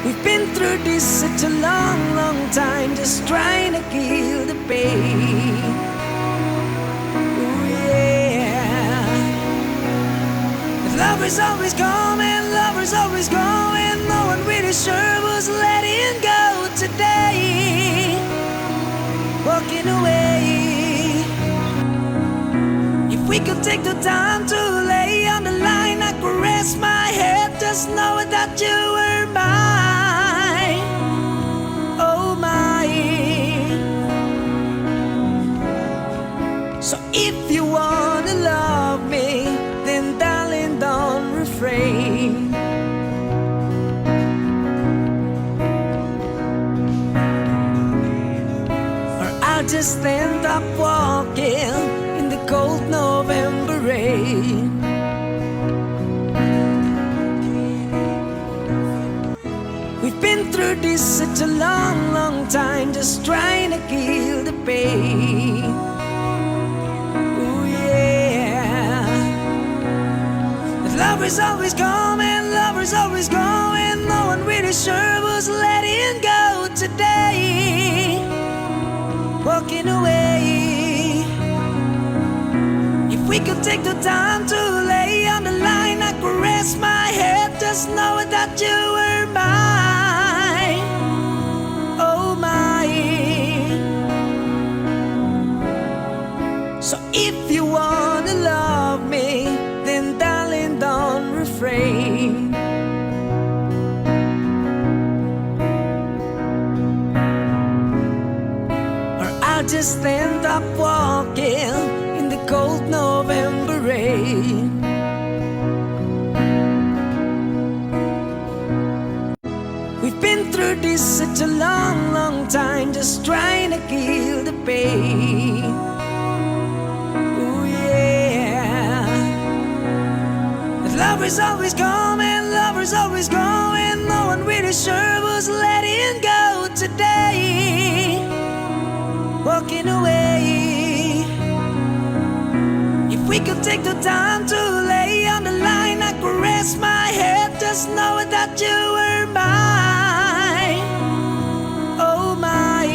We've been through this such a long, long time, just trying to kill the pain. Ooh, yeah. But lovers always come and lovers always go, and no one really sure was letting go today. Walking away. If we could take the time to lay on the line, I could rest my head just knowing that you were mine. Oh my. So if you wanna love me, then darling don't refrain. Or I'll just end up walking in the cold November rain. We've been through this such a long, long time, just trying to kill the pain. Ooh, yeah. But lovers always come and lovers always go, and no one really sure was letting go today. Walking away. If we could take the time to lay on the line, I could rest my head just knowing that you were mine. Oh my. So if you wanna love me, then darling don't refrain. Or I'll just end up walking in the cold November rain. We've been through this such a long, long time, just trying to kill the pain. Ooh, yeah. But lovers always come and lovers always go, and no one really sure was letting go today. Walking away. If we could take the time to lay on the line, I could rest my head just knowing that you were mine. Oh my.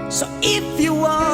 So if you want